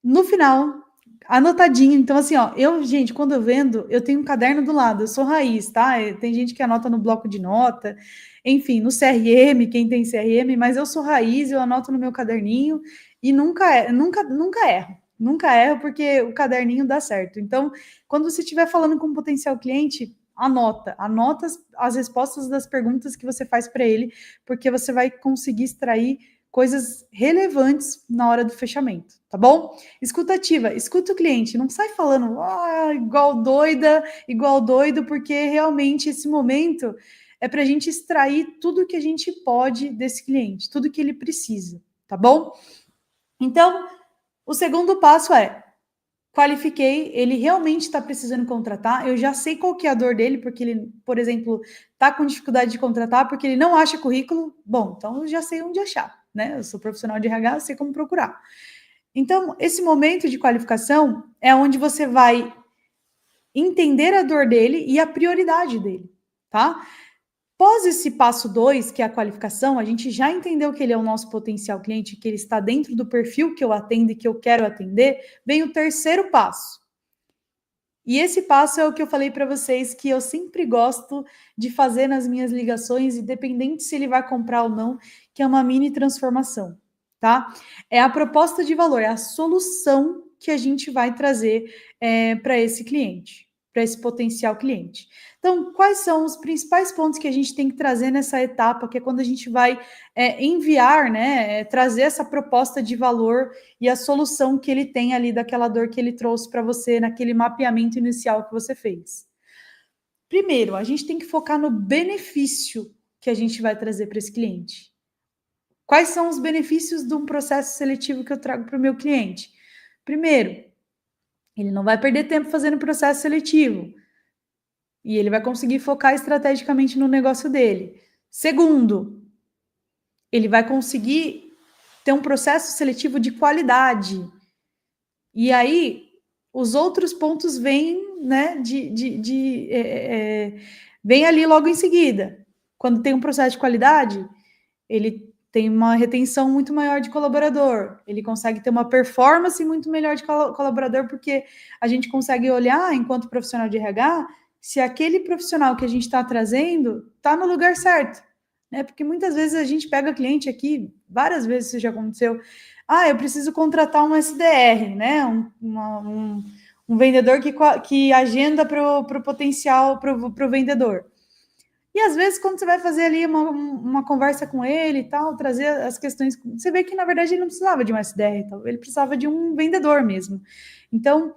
no final, anotadinho. Então, assim, ó, gente, quando eu vendo, eu tenho um caderno do lado, eu sou raiz, tá? Tem gente que anota no bloco de nota, enfim, no CRM, quem tem CRM, mas eu sou raiz, eu anoto no meu caderninho e nunca erro. Nunca erro porque o caderninho dá certo. Então, quando você estiver falando com um potencial cliente, anota as respostas das perguntas que você faz para ele, porque você vai conseguir extrair coisas relevantes na hora do fechamento, tá bom? Escutativa, escuta o cliente, não sai falando igual doida, igual doido, porque realmente esse momento é para a gente extrair tudo que a gente pode desse cliente, tudo que ele precisa, tá bom? Então, o segundo passo é qualifiquei, ele realmente está precisando contratar, eu já sei qual que é a dor dele, porque ele, por exemplo, está com dificuldade de contratar, porque ele não acha currículo, bom, então eu já sei onde achar, né? Eu sou profissional de RH, eu sei como procurar. Então, esse momento de qualificação é onde você vai entender a dor dele e a prioridade dele, tá? Após esse passo 2, que é a qualificação, a gente já entendeu que ele é o nosso potencial cliente, que ele está dentro do perfil que eu atendo e que eu quero atender, vem o terceiro passo. E esse passo é o que eu falei para vocês, que eu sempre gosto de fazer nas minhas ligações, independente se ele vai comprar ou não, que é uma mini transformação, tá? É a proposta de valor, é a solução que a gente vai trazer para esse cliente, para esse potencial cliente. Então, quais são os principais pontos que a gente tem que trazer nessa etapa, que é quando a gente vai enviar, né, trazer essa proposta de valor e a solução que ele tem ali daquela dor que ele trouxe para você naquele mapeamento inicial que você fez. Primeiro, a gente tem que focar no benefício que a gente vai trazer para esse cliente. Quais são os benefícios de um processo seletivo que eu trago para o meu cliente? Primeiro, ele não vai perder tempo fazendo processo seletivo e ele vai conseguir focar estrategicamente no negócio dele. Segundo, ele vai conseguir ter um processo seletivo de qualidade. E aí, os outros pontos vêm, né, vem ali logo em seguida. Quando tem um processo de qualidade, ele tem uma retenção muito maior de colaborador, ele consegue ter uma performance muito melhor de colaborador, porque a gente consegue olhar, enquanto profissional de RH, se aquele profissional que a gente está trazendo está no lugar certo, né? Porque muitas vezes a gente pega cliente aqui, várias vezes isso já aconteceu, eu preciso contratar um SDR, né? Um vendedor que agenda para o potencial, para o vendedor. E às vezes, quando você vai fazer ali uma conversa com ele e tal, trazer as questões, você vê que na verdade ele não precisava de um SDR, ele precisava de um vendedor mesmo. Então,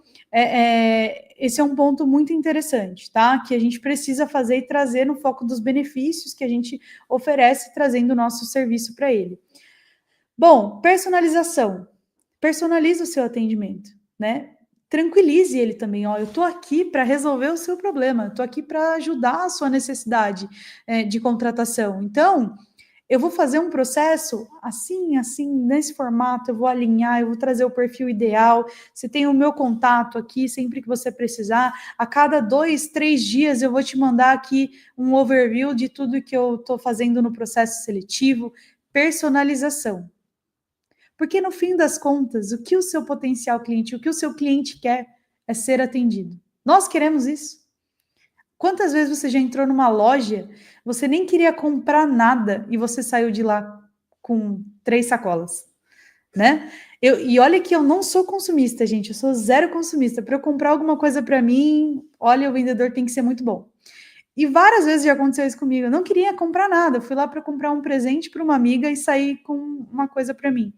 esse é um ponto muito interessante, tá? Que a gente precisa fazer e trazer no foco dos benefícios que a gente oferece, trazendo o nosso serviço para ele. Bom, personalização. Personalize o seu atendimento, né? Tranquilize ele também, eu estou aqui para resolver o seu problema, estou aqui para ajudar a sua necessidade de contratação. Então, eu vou fazer um processo assim, nesse formato, eu vou alinhar, eu vou trazer o perfil ideal, você tem o meu contato aqui, sempre que você precisar, a cada 2, 3 dias eu vou te mandar aqui um overview de tudo que eu estou fazendo no processo seletivo, personalização. Porque, no fim das contas, o que o seu potencial cliente, o que o seu cliente quer é ser atendido. Nós queremos isso. Quantas vezes você já entrou numa loja, você nem queria comprar nada e você saiu de lá com 3 sacolas, né? E olha que eu não sou consumista, gente, eu sou zero consumista. Para eu comprar alguma coisa para mim, olha, o vendedor tem que ser muito bom. E várias vezes já aconteceu isso comigo. Eu não queria comprar nada, eu fui lá para comprar um presente para uma amiga e saí com uma coisa para mim.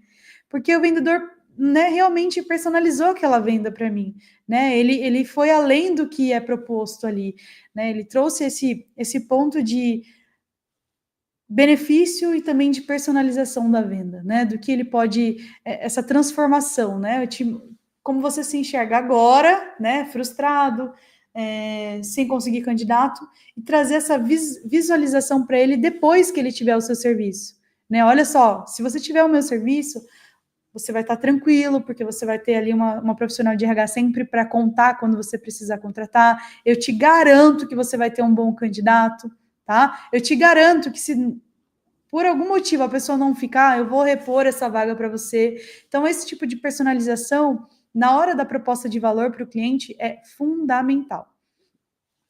Porque o vendedor, né, realmente personalizou aquela venda para mim, né? Ele foi além do que é proposto ali, né? Ele trouxe esse ponto de benefício e também de personalização da venda, né? Do que ele pode, essa transformação, né? Como você se enxerga agora, né? Frustrado, sem conseguir candidato, e trazer essa visualização para ele depois que ele tiver o seu serviço, né? Olha só, se você tiver o meu serviço, você vai estar tranquilo, porque você vai ter ali uma profissional de RH sempre para contar quando você precisar contratar. Eu te garanto que você vai ter um bom candidato, tá? Eu te garanto que se por algum motivo a pessoa não ficar, eu vou repor essa vaga para você. Então, esse tipo de personalização, na hora da proposta de valor para o cliente, é fundamental.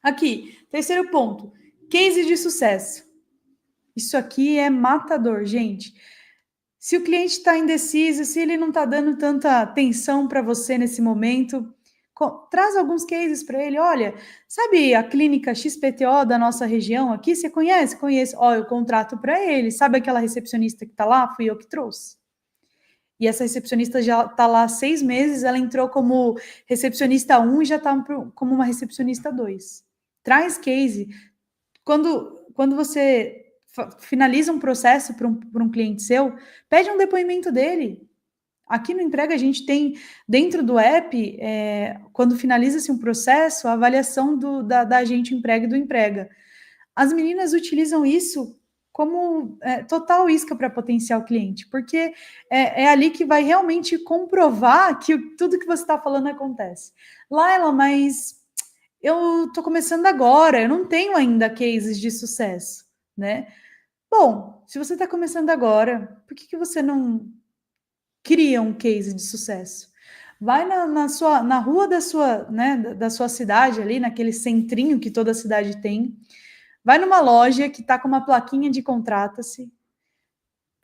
Aqui, terceiro ponto, case de sucesso. Isso aqui é matador, gente. Se o cliente está indeciso, se ele não está dando tanta atenção para você nesse momento, traz alguns cases para ele. Olha, sabe a clínica XPTO da nossa região aqui? Você conhece? Conheço. Eu contrato para ele. Sabe aquela recepcionista que está lá? Fui eu que trouxe. E essa recepcionista já está lá há 6 meses, ela entrou como recepcionista 1 e já está como uma recepcionista 2. Traz case. Quando você finaliza um processo para um cliente seu, pede um depoimento dele. Aqui no Emprega, a gente tem, dentro do app, quando finaliza-se um processo, a avaliação da agente Emprega e do Emprega. As meninas utilizam isso como total isca para potencial cliente, porque é ali que vai realmente comprovar que tudo que você está falando acontece. Laila, mas eu estou começando agora, eu não tenho ainda cases de sucesso, né? Bom, se você está começando agora, por que você não cria um case de sucesso? Vai na rua da sua, né, da sua cidade ali, naquele centrinho que toda cidade tem. Vai numa loja que está com uma plaquinha de contrata-se.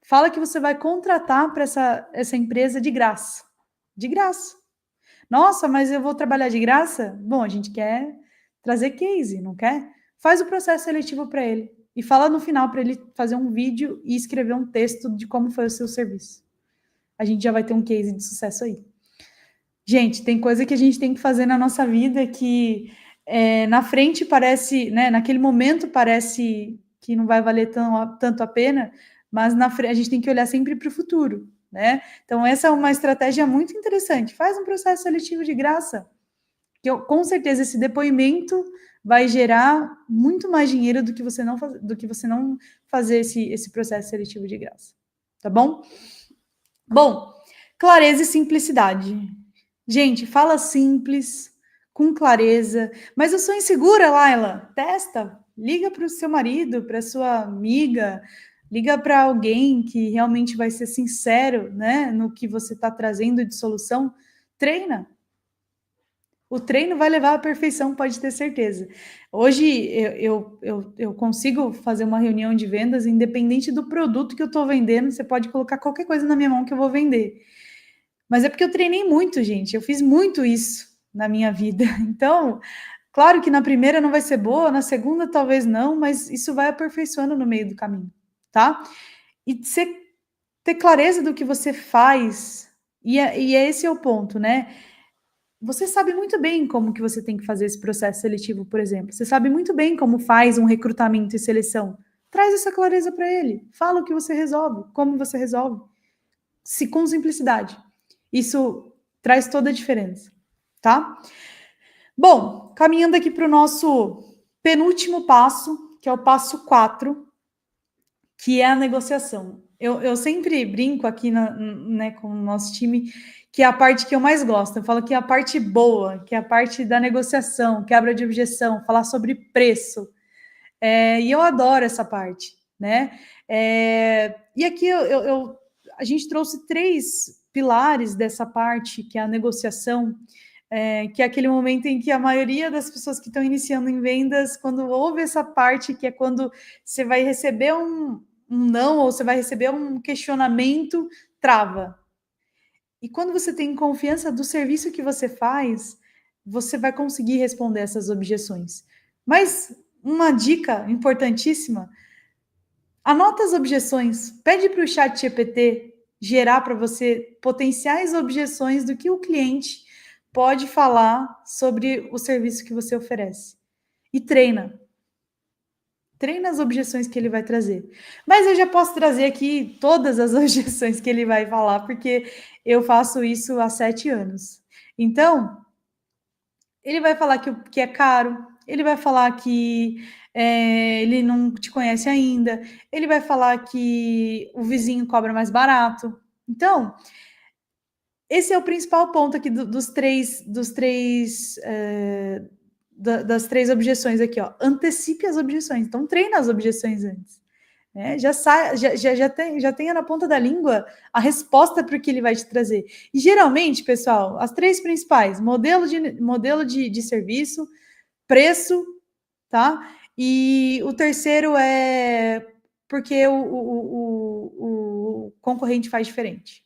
Fala que você vai contratar para essa empresa de graça. De graça. Nossa, mas eu vou trabalhar de graça? Bom, a gente quer trazer case, não quer? Faz o processo seletivo para ele. E fala no final para ele fazer um vídeo e escrever um texto de como foi o seu serviço. A gente já vai ter um case de sucesso aí. Gente, tem coisa que a gente tem que fazer na nossa vida que na frente parece, né, naquele momento parece que não vai valer tanto a pena, mas a gente tem que olhar sempre para o futuro, né? Então, essa é uma estratégia muito interessante. Faz um processo seletivo de graça, que com certeza esse depoimento vai gerar muito mais dinheiro do que você não fazer esse processo seletivo de graça, tá bom? Bom, clareza e simplicidade. Gente, fala simples, com clareza. Mas eu sou insegura, Laila. Testa, liga para o seu marido, para sua amiga, liga para alguém que realmente vai ser sincero, né, no que você está trazendo de solução. Treina. O treino vai levar à perfeição, pode ter certeza. Hoje eu consigo fazer uma reunião de vendas, independente do produto que eu estou vendendo. Você pode colocar qualquer coisa na minha mão que eu vou vender. Mas é porque eu treinei muito, gente. Eu fiz muito isso na minha vida. Então, claro que na primeira não vai ser boa, na segunda talvez não, mas isso vai aperfeiçoando no meio do caminho, tá? E ter clareza do que você faz, e esse é o ponto, né? Você sabe muito bem como que você tem que fazer esse processo seletivo, por exemplo. Você sabe muito bem como faz um recrutamento e seleção. Traz essa clareza para ele. Fala o que você resolve, como você resolve. Com simplicidade. Isso traz toda a diferença, tá? Bom, caminhando aqui para o nosso penúltimo passo, que é o passo 4, que é a negociação. Eu sempre brinco aqui né, com o nosso time, que é a parte que eu mais gosto. Eu falo que é a parte boa, que é a parte da negociação, quebra de objeção, falar sobre preço. E eu adoro essa parte, né? E aqui a gente trouxe 3 pilares dessa parte, que é a negociação, que é aquele momento em que a maioria das pessoas que estão iniciando em vendas, quando ouve essa parte, que é quando você vai receber um não, ou você vai receber um questionamento, trava. E quando você tem confiança do serviço que você faz, você vai conseguir responder essas objeções. Mas uma dica importantíssima: anota as objeções, pede para o chat GPT gerar para você potenciais objeções do que o cliente pode falar sobre o serviço que você oferece. E treina. Treina as objeções que ele vai trazer. Mas eu já posso trazer aqui todas as objeções que ele vai falar, porque eu faço isso há 7 anos. Então, ele vai falar que é caro, ele vai falar que ele não te conhece ainda, ele vai falar que o vizinho cobra mais barato. Então, esse é o principal ponto aqui das 3 objeções aqui, ó. Antecipe as objeções. Então, treina as objeções antes. Já tenha na ponta da língua a resposta para o que ele vai te trazer. E geralmente, pessoal, as 3 principais: modelo de serviço, preço, tá? E o terceiro é porque o concorrente faz diferente.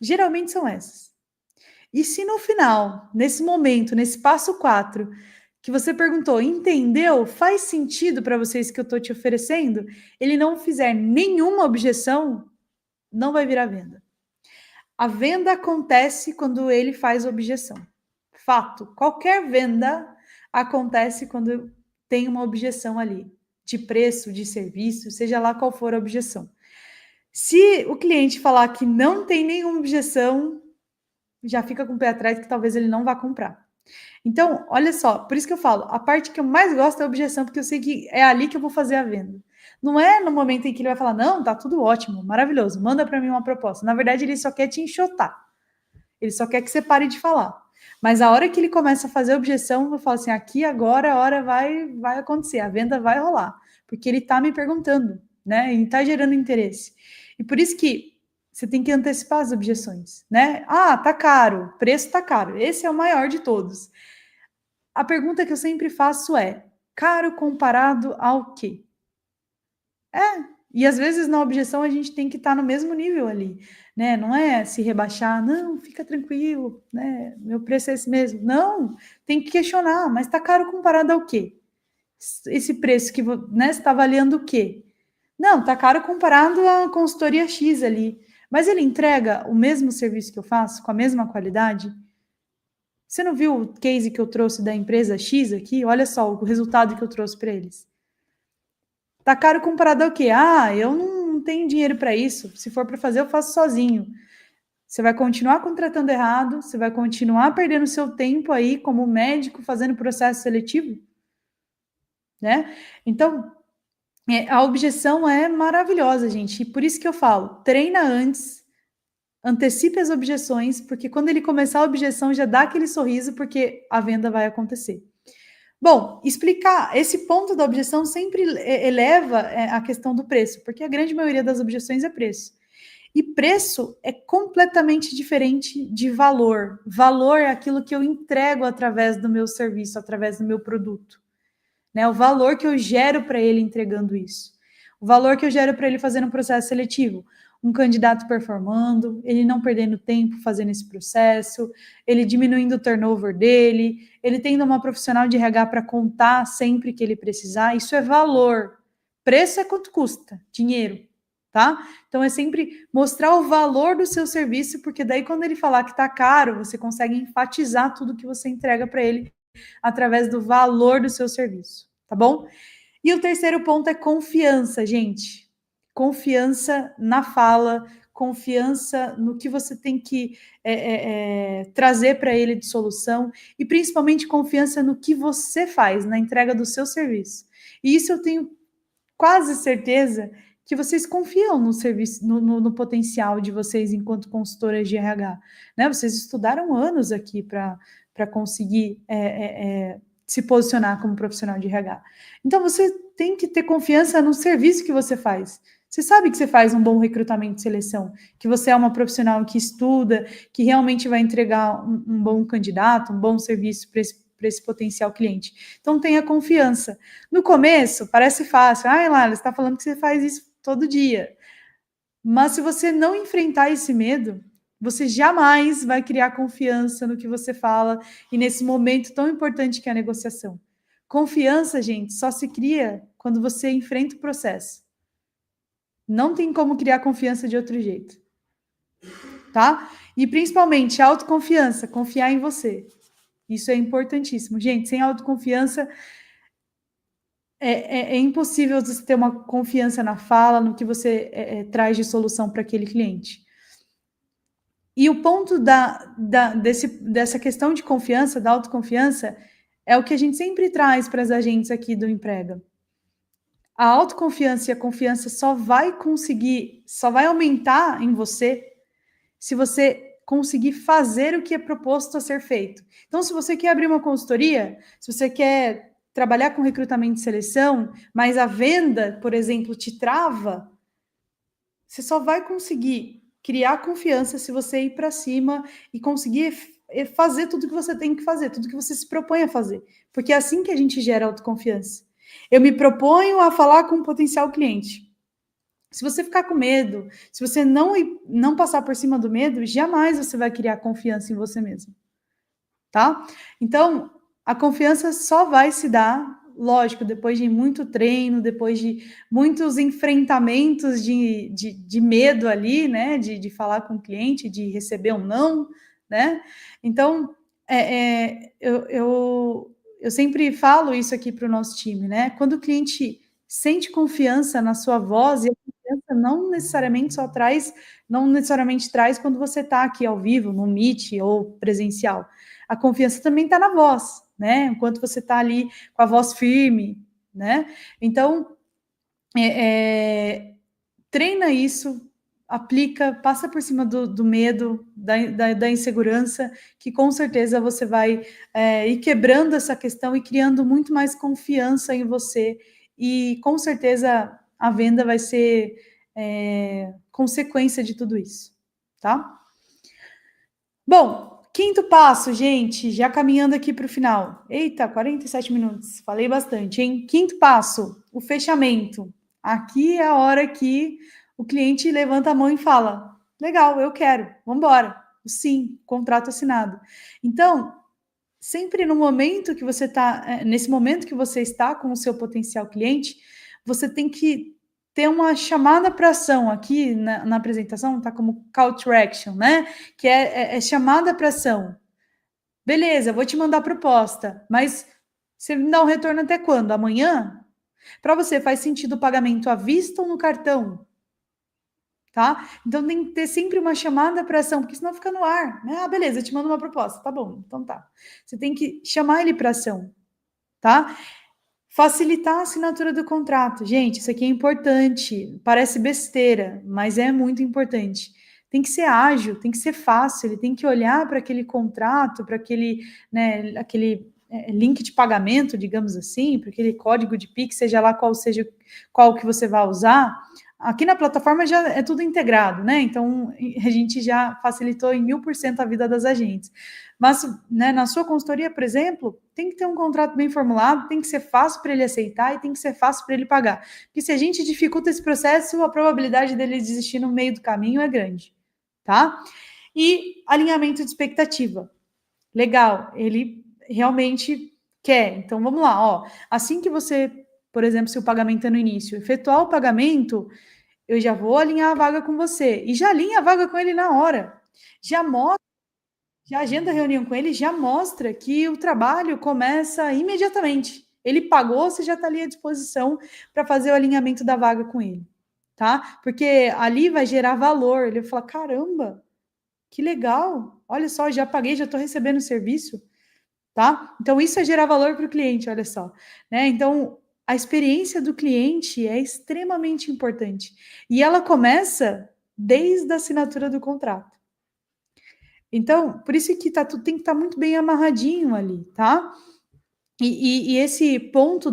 Geralmente são essas. E se no final, nesse momento, nesse passo 4, que você perguntou, entendeu? Faz sentido para vocês que eu estou te oferecendo? Ele não fizer nenhuma objeção, não vai virar venda. A venda acontece quando ele faz objeção. Fato. Qualquer venda acontece quando tem uma objeção ali, de preço, de serviço, seja lá qual for a objeção. Se o cliente falar que não tem nenhuma objeção, já fica com o pé atrás que talvez ele não vá comprar. Então, olha só, por isso que eu falo, a parte que eu mais gosto é a objeção, porque eu sei que é ali que eu vou fazer a venda. Não é no momento em que ele vai falar, não, tá tudo ótimo, maravilhoso, manda para mim uma proposta. Na verdade, ele só quer te enxotar. Ele só quer que você pare de falar. Mas a hora que ele começa a fazer objeção, eu falo assim, aqui agora a hora vai acontecer, a venda vai rolar, porque ele tá me perguntando, né? E tá gerando interesse. E por isso que você tem que antecipar as objeções, né? Ah, tá caro, preço tá caro. Esse é o maior de todos. A pergunta que eu sempre faço é: caro comparado ao quê? E às vezes na objeção a gente tem que estar no mesmo nível ali, né? Não é se rebaixar, não, fica tranquilo, né? Meu preço é esse mesmo. Não, tem que questionar, mas tá caro comparado ao quê? Esse preço que, né, está avaliando o quê? Não, tá caro comparado à consultoria X ali. Mas ele entrega o mesmo serviço que eu faço, com a mesma qualidade? Você não viu o case que eu trouxe da empresa X aqui? Olha só o resultado que eu trouxe para eles. Tá caro comparado ao quê? Ah, eu não tenho dinheiro para isso. Se for para fazer, eu faço sozinho. Você vai continuar contratando errado, você vai continuar perdendo seu tempo aí como médico fazendo processo seletivo, né? Então, a objeção é maravilhosa, gente. E por isso que eu falo, treina antes, antecipe as objeções, porque quando ele começar a objeção, já dá aquele sorriso, porque a venda vai acontecer. Bom, explicar esse ponto da objeção sempre eleva a questão do preço, porque a grande maioria das objeções é preço. E preço é completamente diferente de valor. Valor é aquilo que eu entrego através do meu serviço, através do meu produto, né? O valor que eu gero para ele entregando isso. O valor que eu gero para ele fazendo um processo seletivo. Um candidato performando, ele não perdendo tempo fazendo esse processo, ele diminuindo o turnover dele, ele tendo uma profissional de RH para contar sempre que ele precisar. Isso é valor. Preço é quanto custa, dinheiro, tá? Então é sempre mostrar o valor do seu serviço, porque daí quando ele falar que está caro, você consegue enfatizar tudo que você entrega para ele através do valor do seu serviço, tá bom? E o terceiro ponto é confiança, gente. Confiança na fala, confiança no que você tem que trazer para ele de solução e principalmente confiança no que você faz, na entrega do seu serviço. E isso eu tenho quase certeza que vocês confiam no serviço, no potencial de vocês enquanto consultoras de RH, né? Vocês estudaram anos aqui para conseguir se posicionar como profissional de RH. Então você tem que ter confiança no serviço que você faz. Você sabe que você faz um bom recrutamento e seleção, que você é uma profissional que estuda, que realmente vai entregar um bom candidato, um bom serviço para esse potencial cliente. Então tenha confiança. No começo parece fácil. Ah, Lara, você está falando que você faz isso todo dia. Mas se você não enfrentar esse medo, você jamais vai criar confiança no que você fala e nesse momento tão importante que é a negociação. Confiança, gente, só se cria quando você enfrenta o processo. Não tem como criar confiança de outro jeito. Tá? E principalmente autoconfiança, confiar em você. Isso é importantíssimo. Gente, sem autoconfiança é impossível você ter uma confiança na fala, no que você traz de solução para aquele cliente. E o ponto dessa questão de confiança, da autoconfiança, é o que a gente sempre traz para as agentes aqui do Emprega. A autoconfiança e a confiança só vai aumentar em você se você conseguir fazer o que é proposto a ser feito. Então, se você quer abrir uma consultoria, se você quer trabalhar com recrutamento e seleção, mas a venda, por exemplo, te trava, você só vai conseguir criar confiança se você ir para cima e conseguir fazer tudo que você tem que fazer, tudo que você se propõe a fazer. Porque é assim que a gente gera autoconfiança. Eu me proponho a falar com um potencial cliente. Se você ficar com medo, se você não passar por cima do medo, jamais você vai criar confiança em você mesmo. Tá? Então, a confiança só vai se dar, lógico, depois de muito treino, depois de muitos enfrentamentos de medo ali, né? De falar com o cliente, de receber um não, né? Então, eu sempre falo isso aqui para o nosso time, né? Quando o cliente sente confiança na sua voz e confiança não necessariamente traz quando você está aqui ao vivo, no Meet ou presencial. A confiança também está na voz, né? Enquanto você está ali com a voz firme, né? Então, treina isso, aplica, passa por cima do medo, da insegurança, que com certeza você vai ir quebrando essa questão e criando muito mais confiança em você. E com certeza a venda vai ser consequência de tudo isso, tá? Bom, quinto passo, gente, já caminhando aqui para o final. Eita, 47 minutos, falei bastante, hein? Quinto passo, o fechamento. Aqui é a hora que o cliente levanta a mão e fala: legal, eu quero, vamos embora. Sim, contrato assinado. Então, sempre no momento que você está, nesse momento que você está com o seu potencial cliente, você tem que ter uma chamada para ação aqui na apresentação, tá como call to action, né? Que é chamada para ação. Beleza, vou te mandar a proposta, mas você me dá um retorno até quando? Amanhã? Para você, faz sentido o pagamento à vista ou no cartão? Tá? Então tem que ter sempre uma chamada para ação, porque senão fica no ar, né? Ah, beleza, eu te mando uma proposta, tá bom, então tá. Você tem que chamar ele para ação, tá? Facilitar a assinatura do contrato. Gente, isso aqui é importante. Parece besteira, mas é muito importante. Tem que ser ágil, tem que ser fácil, ele tem que olhar para aquele contrato, para aquele, né, aquele link de pagamento, digamos assim, para aquele código de Pix, seja lá qual que você vai usar. Aqui na plataforma já é tudo integrado, né? Então a gente já facilitou em 1000% a vida das agentes. Mas, né, na sua consultoria, por exemplo, tem que ter um contrato bem formulado, tem que ser fácil para ele aceitar e tem que ser fácil para ele pagar. Porque se a gente dificulta esse processo, a probabilidade dele desistir no meio do caminho é grande, tá? E alinhamento de expectativa. Legal, ele realmente quer. Então, vamos lá, ó. Assim que você, por exemplo, se o pagamento é no início, efetuar o pagamento, eu já vou alinhar a vaga com você. E já alinha a vaga com ele na hora. Já mostra, já agenda a reunião com ele, já mostra que o trabalho começa imediatamente. Ele pagou, você já está ali à disposição para fazer o alinhamento da vaga com ele, tá? Porque ali vai gerar valor. Ele vai falar: caramba, que legal! Olha só, já paguei, já estou recebendo o serviço, tá? Então, isso é gerar valor para o cliente, olha só, né? Então, a experiência do cliente é extremamente importante. E ela começa desde a assinatura do contrato. Então, por isso que tem que estar muito bem amarradinho ali, tá? E esse ponto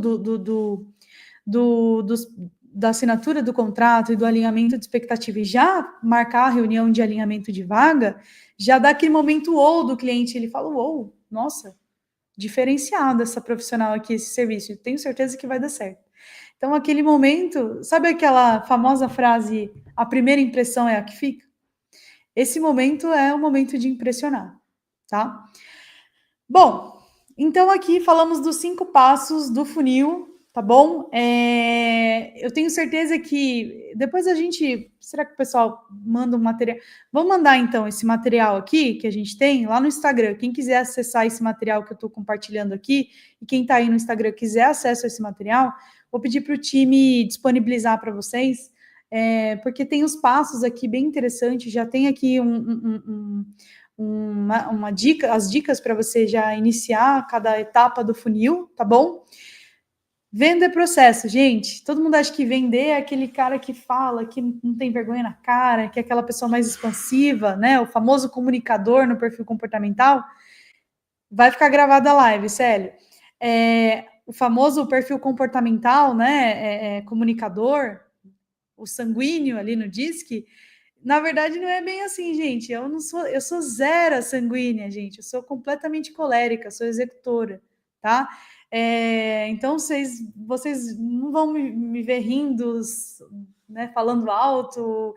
da assinatura do contrato e do alinhamento de expectativa e já marcar a reunião de alinhamento de vaga, já dá aquele momento ou do cliente, ele fala: uou, nossa, diferenciado essa profissional aqui, esse serviço, tenho certeza que vai dar certo. Então, aquele momento, sabe aquela famosa frase, a primeira impressão é a que fica? Esse momento é o momento de impressionar, tá? Bom, então aqui falamos dos 5 passos do funil, tá bom? Eu tenho certeza que depois a gente... Será que o pessoal manda um material? Vamos mandar, então, esse material aqui que a gente tem lá no Instagram. Quem quiser acessar esse material que eu estou compartilhando aqui, e quem está aí no Instagram quiser acesso a esse material, vou pedir para o time disponibilizar para vocês, porque tem os passos aqui bem interessantes, já tem aqui uma dica, as dicas para você já iniciar cada etapa do funil, tá bom? Venda é processo, gente. Todo mundo acha que vender é aquele cara que fala, que não tem vergonha na cara, que é aquela pessoa mais expansiva, né? O famoso comunicador no perfil comportamental. Vai ficar gravada a live, Célio. O famoso perfil comportamental, né? Comunicador, o sanguíneo ali no DISC. Na verdade, não é bem assim, gente. Eu sou zero sanguínea, gente. Eu sou completamente colérica, sou executora, tá? Então, vocês não vão me ver rindo, né, falando alto,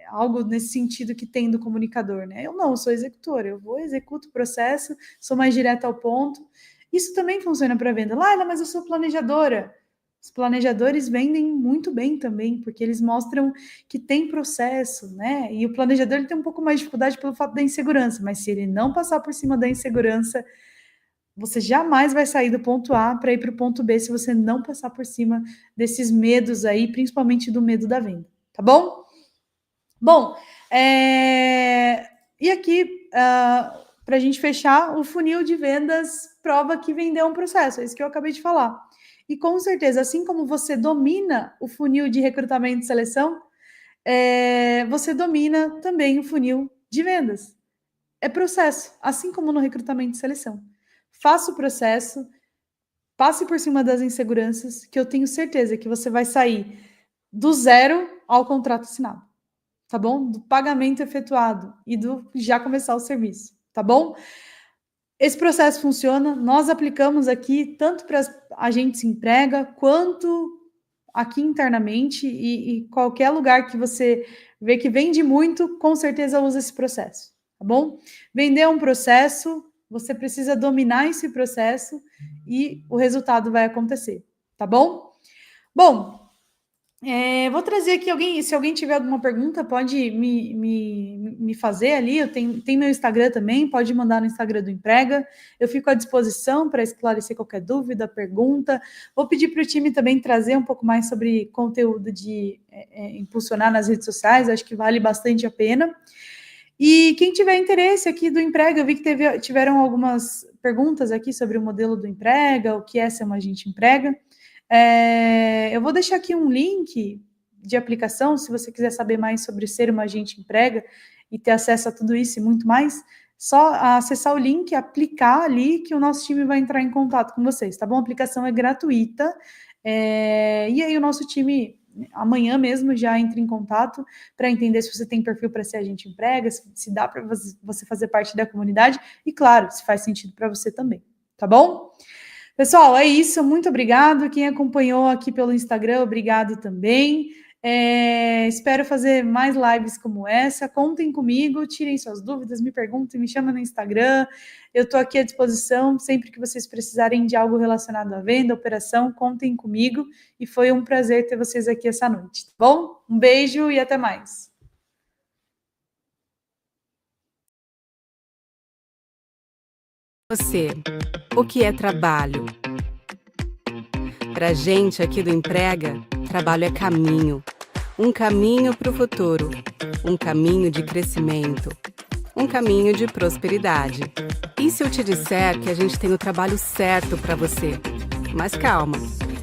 algo nesse sentido que tem do comunicador, né? Eu não, sou executora. Eu executo o processo, sou mais direta ao ponto. Isso também funciona para venda. Laila, mas eu sou planejadora. Os planejadores vendem muito bem também, porque eles mostram que tem processo, né? E o planejador ele tem um pouco mais de dificuldade pelo fato da insegurança, mas se ele não passar por cima da insegurança, você jamais vai sair do ponto A para ir para o ponto B se você não passar por cima desses medos aí, principalmente do medo da venda, tá bom? Bom, e aqui, para a gente fechar, o funil de vendas prova que vendeu um processo, é isso que eu acabei de falar. E com certeza, assim como você domina o funil de recrutamento e seleção, você domina também o funil de vendas. É processo, assim como no recrutamento e seleção. Faça o processo, passe por cima das inseguranças, que eu tenho certeza que você vai sair do zero ao contrato assinado, tá bom? Do pagamento efetuado e do já começar o serviço, tá bom? Esse processo funciona, nós aplicamos aqui tanto para agentes emprega, quanto aqui internamente, e qualquer lugar que você vê que vende muito, com certeza usa esse processo, tá bom? Vender é um processo, você precisa dominar esse processo e o resultado vai acontecer, tá bom? Bom, vou trazer aqui se alguém tiver alguma pergunta, pode me fazer ali, tem meu Instagram também, pode mandar no Instagram do Emprega, eu fico à disposição para esclarecer qualquer dúvida, pergunta. Vou pedir para o time também trazer um pouco mais sobre conteúdo de impulsionar nas redes sociais, acho que vale bastante a pena. E quem tiver interesse aqui do Emprega, eu vi que tiveram algumas perguntas aqui sobre o modelo do Emprega, o que é ser um agente Emprega. Eu vou deixar aqui um link de aplicação, se você quiser saber mais sobre ser uma agente Emprega e ter acesso a tudo isso e muito mais, só acessar o link, aplicar ali, que o nosso time vai entrar em contato com vocês, tá bom? A aplicação é gratuita, e aí o nosso time amanhã mesmo já entra em contato para entender se você tem perfil para ser agente Emprega, se dá para você fazer parte da comunidade e, claro, se faz sentido para você também, tá bom? Pessoal, é isso, muito obrigado. Quem acompanhou aqui pelo Instagram, obrigado também. Espero fazer mais lives como essa. Contem comigo, tirem suas dúvidas, me perguntem, me chamem no Instagram. Eu estou aqui à disposição, sempre que vocês precisarem de algo relacionado à venda, operação, contem comigo. E foi um prazer ter vocês aqui essa noite, tá bom? Um beijo e até mais. Você, o que é trabalho? Pra gente aqui do Emprega, trabalho é caminho. Um caminho para o futuro, um caminho de crescimento, um caminho de prosperidade. E se eu te disser que a gente tem o trabalho certo para você? Mas calma,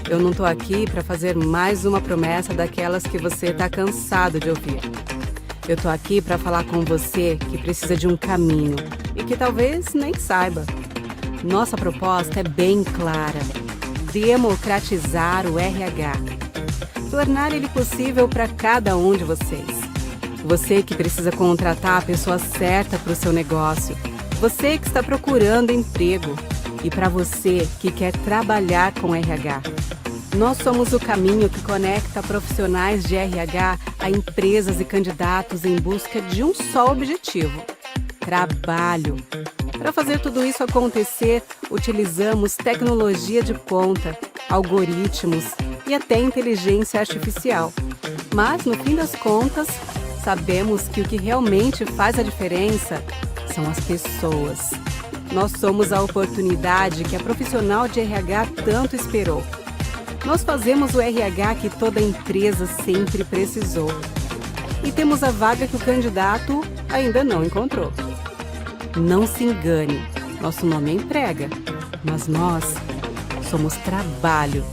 eu não tô aqui para fazer mais uma promessa daquelas que você tá cansado de ouvir. Eu tô aqui para falar com você que precisa de um caminho e que talvez nem saiba. Nossa proposta é bem clara: democratizar o RH. Tornar ele possível para cada um de vocês. Você que precisa contratar a pessoa certa para o seu negócio. Você que está procurando emprego. E para você que quer trabalhar com RH. Nós somos o caminho que conecta profissionais de RH a empresas e candidatos em busca de um só objetivo: trabalho. Para fazer tudo isso acontecer, utilizamos tecnologia de ponta, algoritmos e até inteligência artificial. Mas, no fim das contas, sabemos que o que realmente faz a diferença são as pessoas. Nós somos a oportunidade que a profissional de RH tanto esperou. Nós fazemos o RH que toda empresa sempre precisou. E temos a vaga que o candidato ainda não encontrou. Não se engane, nosso nome é Emprega, mas nós somos trabalho.